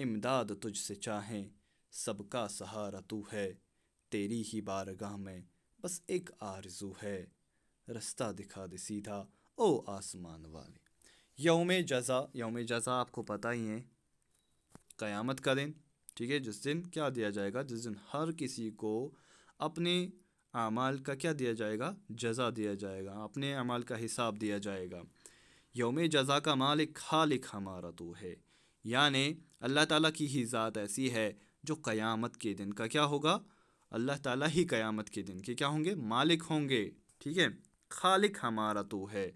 امداد تجھ سے چاہیں سب کا سہارا تو ہے، تیری ہی بارگاہ میں بس ایک آرزو ہے، رستہ دکھا دے سیدھا او آسمان والے۔ یوم جزا آپ کو پتہ ہی ہے، قیامت کا دن، ٹھیک ہے، جس دن کیا دیا جائے گا، جس دن ہر کسی کو اپنے اعمال کا کیا دیا جائے گا، جزا دیا جائے گا، اپنے اعمال کا حساب دیا جائے گا۔ یوم جزا کا مالک خالق ہمارا تو ہے، یعنی اللہ تعالیٰ کی ہی ذات ایسی ہے جو قیامت کے دن کا کیا ہوگا، اللہ تعالیٰ ہی قیامت کے دن کے کیا ہوں گے، مالک ہوں گے، ٹھیک ہے، خالق ہمارا تو ہے۔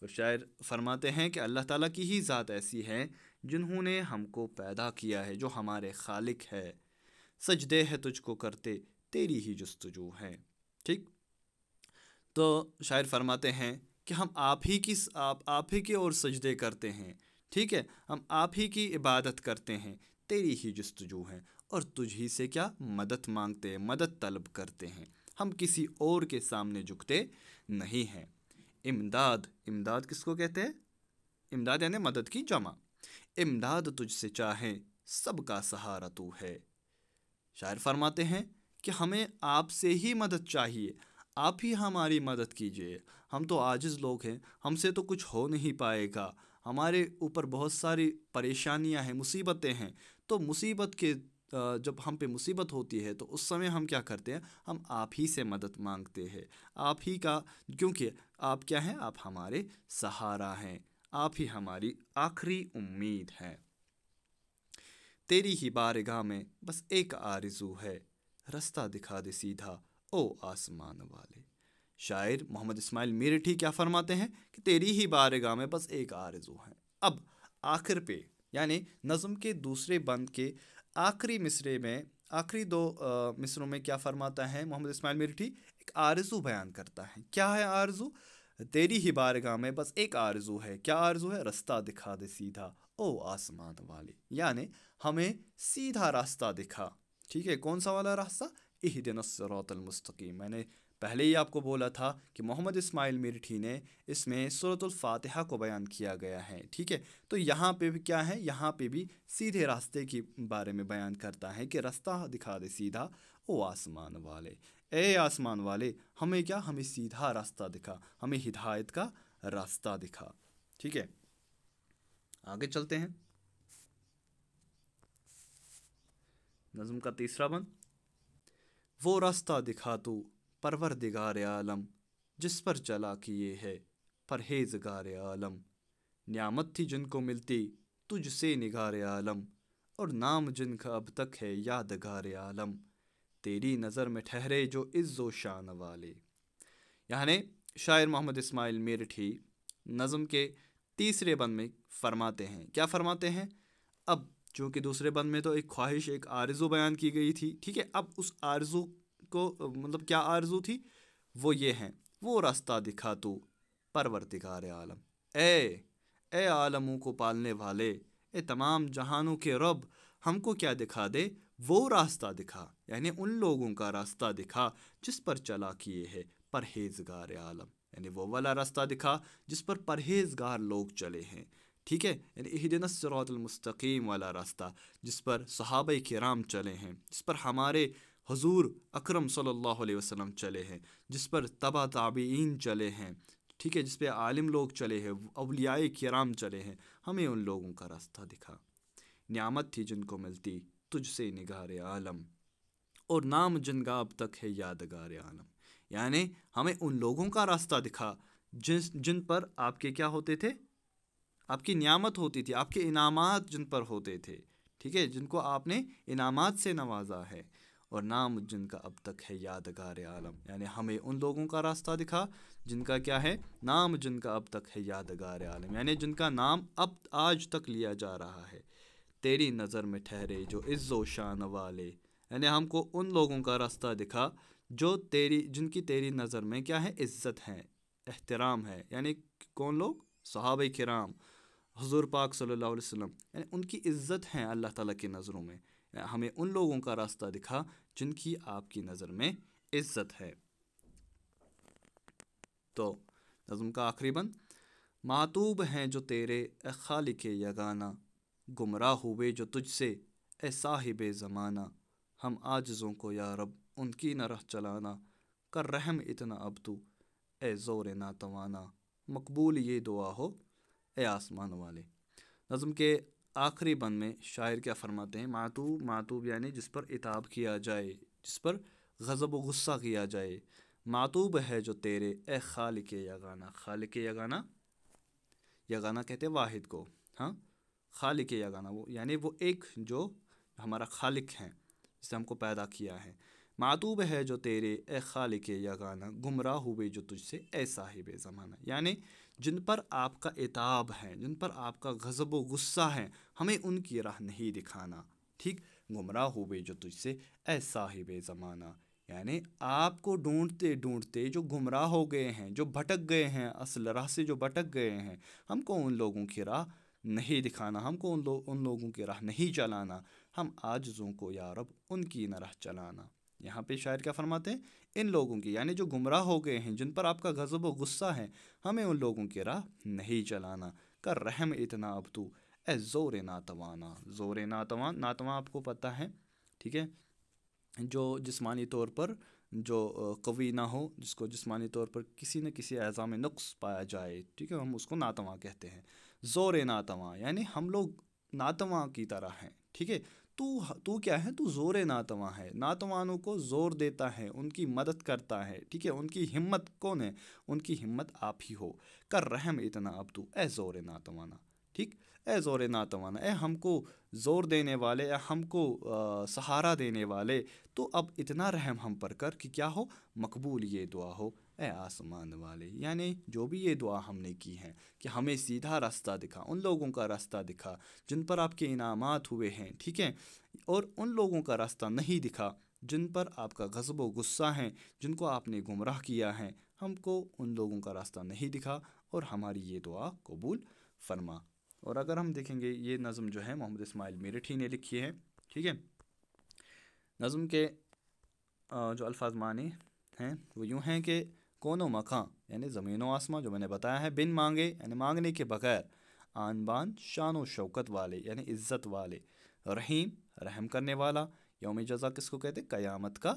اور شاعر فرماتے ہیں کہ اللہ تعالیٰ کی ہی ذات ایسی ہے جنہوں نے ہم کو پیدا کیا ہے، جو ہمارے خالق ہے، سجدے ہے تجھ کو کرتے تیری ہی جستجو ہے، ٹھیک۔ تو شاعر فرماتے ہیں کہ ہم آپ ہی کی اور سجدے کرتے ہیں، ٹھیک ہے، ہم آپ ہی کی عبادت کرتے ہیں، تیری ہی جستجو ہیں، اور تجھ ہی سے کیا مدد مانگتے ہیں، مدد طلب کرتے ہیں، ہم کسی اور کے سامنے جھکتے نہیں ہیں۔ امداد کس کو کہتے ہیں؟ امداد یعنی مدد کی جمع۔ امداد تجھ سے چاہیں سب کا سہارا تو ہے۔ شاعر فرماتے ہیں کہ ہمیں آپ سے ہی مدد چاہیے، آپ ہی ہماری مدد کیجیے، ہم تو عاجز لوگ ہیں، ہم سے تو کچھ ہو نہیں پائے گا، ہمارے اوپر بہت ساری پریشانیاں ہیں، مصیبتیں ہیں، تو مصیبت کے جب ہم پہ مصیبت ہوتی ہے تو اس سمے ہم کیا کرتے ہیں، ہم آپ ہی سے مدد مانگتے ہیں، آپ ہی کا، کیونکہ آپ کیا ہیں، آپ ہمارے سہارا ہیں، آپ ہی ہماری آخری امید ہیں، تیری ہی بارگاہ میں بس ایک آرزو ہے، رستہ دکھا دے سیدھا او آسمان والے۔ شاعر محمد اسماعیل میرٹھی کیا فرماتے ہیں کہ تیری ہی بارگاہ میں بس ایک آرزو ہے۔ اب آخر پہ یعنی نظم کے دوسرے بند کے آخری مصرے میں، آخری دو مصروں میں کیا فرماتا ہے محمد اسماعیل میرٹھی، ایک آرزو بیان کرتا ہے۔ کیا ہے آرزو؟ تیری ہی بارگاہ میں بس ایک آرزو ہے۔ کیا آرزو ہے؟ رستہ دکھا دے سیدھا او آسمان والے، یعنی ہمیں سیدھا راستہ دکھا، ٹھیک ہے، کون سا والا راستہ؟ اہدنا الصراط المستقیم۔ میں نے پہلے ہی آپ کو بولا تھا کہ محمد اسماعیل میرٹھی نے اس میں سورۃ الفاتحہ کو بیان کیا گیا ہے، ٹھیک ہے، تو یہاں پہ بھی کیا ہے، یہاں پہ بھی سیدھے راستے کے بارے میں بیان کرتا ہے کہ رستہ دکھا دے سیدھا او آسمان والے، اے آسمان والے، ہمیں کیا، ہمیں سیدھا راستہ دکھا، ہمیں ہدایت کا راستہ دکھا، ٹھیک ہے۔ آگے چلتے ہیں، نظم کا تیسرا بند، وہ راستہ دکھا تو پروردگار عالم، جس پر چلا کیے ہے پرہیزگار عالم، نعمت تھی جن کو ملتی تجھ سے نگار عالم، اور نام جن کا اب تک ہے یادگار عالم، تیری نظر میں ٹھہرے جو عز و شان والے۔ یعنی شاعر محمد اسماعیل میرٹھی نظم کے تیسرے بند میں فرماتے ہیں، کیا فرماتے ہیں؟ اب چونکہ دوسرے بند میں تو ایک خواہش، ایک آرزو بیان کی گئی تھی، ٹھیک ہے، اب اس آرزو کو مطلب کیا آرزو تھی، وہ یہ ہیں، وہ راستہ دکھا تو پروردگار عالم، اے عالموں کو پالنے والے، اے تمام جہانوں کے رب، ہم کو کیا دکھا دے، وہ راستہ دکھا، یعنی ان لوگوں کا راستہ دکھا جس پر چلا کیے ہے پرہیزگار عالم، یعنی وہ والا راستہ دکھا جس پر پرہیزگار لوگ چلے ہیں، ٹھیک ہے، یعنی اہدنا الصراط المستقیم والا راستہ جس پر صحابہ کرام چلے ہیں، جس پر ہمارے حضور اکرم صلی اللہ علیہ وسلم چلے ہیں، جس پر تبع تابعین چلے ہیں، ٹھیک ہے، جس پہ عالم لوگ چلے ہیں، اولیاء کرام چلے ہیں، ہمیں ان لوگوں کا راستہ دکھا۔ نعمت تھی جن کو ملتی تجھ سے نگار عالم، اور نام جن کا اب تک ہے یادگار عالم، یعنی ہمیں ان لوگوں کا راستہ دکھا جن پر آپ کے کیا ہوتے تھے، آپ کی نعمت ہوتی تھی، آپ کے انعامات جن پر ہوتے تھے، ٹھیک ہے، جن کو آپ نے انعامات سے نوازا ہے، اور نام جن کا اب تک ہے یادگار عالم، یعنی ہمیں ان لوگوں کا راستہ دکھا جن کا کیا ہے، نام جن کا اب تک ہے یادگار عالم، یعنی جن کا نام اب آج تک لیا جا رہا ہے، تیری نظر میں ٹھہرے جو عز و شان والے، یعنی ہم کو ان لوگوں کا راستہ دکھا جو جن کی تیری نظر میں کیا ہے، عزت ہے، احترام ہے، یعنی کون لوگ؟ صحابہ کرام، حضور پاک صلی اللہ علیہ وسلم، یعنی ان کی عزت ہیں اللہ تعالیٰ کی نظروں میں، ہمیں ان لوگوں کا راستہ دکھا جن کی آپ کی نظر میں عزت ہے۔ تو نظم کا آخری بند، معتوب ہیں جو تیرے اے خالق یگانہ، گمراہ ہوئے جو تجھ سے اے صاحب زمانہ، ہم عاجزوں کو یا رب ان کی نہ رہ چلانا، کر رحم اتنا اب تو اے زور ناتوانا، مقبول یہ دعا ہو اے آسمان والے۔ نظم کے آخری بند میں شاعر کیا فرماتے ہیں؟ معتوب، معتوب یعنی جس پر عتاب کیا جائے، جس پر غضب و غصہ کیا جائے، معتوب ہے جو تیرے اے خالق یگانہ۔ خالق یگانہ، یگانہ کہتے واحد کو، ہاں، خالق یگانہ وہ یعنی وہ ایک جو ہمارا خالق ہے، جس نے ہم کو پیدا کیا ہے۔ معتوب ہے جو تیرے اے خالق یگانہ، گمراہ ہوئے جو تجھ سے اے صاحب زمانہ، یعنی جن پر آپ کا عتاب ہے، جن پر آپ کا غضب و غصہ ہے، ہمیں ان کی راہ نہیں دکھانا، ٹھیک؟ گمراہ ہوئے جو تجھ سے اے صاحب زمانہ، یعنی آپ کو ڈھونڈتے ڈھونڈتے جو گمراہ ہو گئے ہیں، جو بھٹک گئے ہیں، اصل راہ سے جو بھٹک گئے ہیں، ہم کو ان لوگوں کی راہ نہیں دکھانا، ہم کو ان لوگوں کی راہ نہیں چلانا، ہم عاجزوں کو یا رب ان کی نہ راہ چلانا۔ یہاں پہ شاعر کیا فرماتے ہیں؟ ان لوگوں کی یعنی جو گمراہ ہو گئے ہیں، جن پر آپ کا غضب و غصہ ہے، ہمیں ان لوگوں کی راہ نہیں چلانا، کر رحم اتنا اب تو اے زور ناتوانا۔ زور ناتوان، ناتواں آپ کو پتہ ہے، ٹھیک ہے، جو جسمانی طور پر جو قوی نہ ہو، جس کو جسمانی طور پر کسی نہ کسی اعضاء میں نقص پایا جائے، ٹھیک ہے، ہم اس کو ناتواں کہتے ہیں۔ زور ناتواں یعنی ہم لوگ ناتواں کی طرح ہیں، ٹھیک ہے، تو کیا ہے؟ تو زور ناتواں ہے، ناتوانوں کو زور دیتا ہے، ان کی مدد کرتا ہے، ٹھیک ہے، ان کی ہمت کون ہے؟ ان کی ہمت آپ ہی ہو، کر رحم اتنا اب تو اے زور ناتوانا، ٹھیک، اے زور ناتوانا، اے ہم کو زور دینے والے، اے ہم کو سہارا دینے والے، تو اب اتنا رحم ہم پر کر کہ کیا ہو؟ مقبول یہ دعا ہو اے آسمان والے، یعنی جو بھی یہ دعا ہم نے کی ہے کہ ہمیں سیدھا راستہ دکھا، ان لوگوں کا راستہ دکھا جن پر آپ کے انعامات ہوئے ہیں، ٹھیک ہے، اور ان لوگوں کا راستہ نہیں دکھا جن پر آپ کا غضب و غصہ ہے، جن کو آپ نے گمراہ کیا ہے، ہم کو ان لوگوں کا راستہ نہیں دکھا اور ہماری یہ دعا قبول فرما۔ اور اگر ہم دیکھیں گے یہ نظم جو ہے محمد اسماعیل میرٹھی نے لکھی ہے، ٹھیک ہے، نظم کے جو الفاظ معنی ہیں وہ یوں ہیں کہ کون و مکاں یعنی زمین و آسمان جو میں نے بتایا ہے، بن مانگے یعنی مانگنے کے بغیر، آن بان شان و شوکت والے یعنی عزت والے، رحیم رحم کرنے والا، یوم جزا کس کو کہتے؟ قیامت کا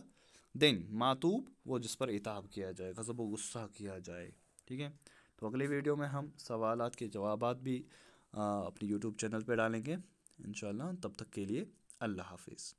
دن، معتوب وہ جس پر عتاب کیا جائے، غضب و غصہ کیا جائے، ٹھیک ہے۔ تو اگلی ویڈیو میں ہم سوالات کے جوابات بھی اپنی یوٹیوب چینل پہ ڈالیں گے انشاءاللہ، تب تک کے لیے اللہ حافظ۔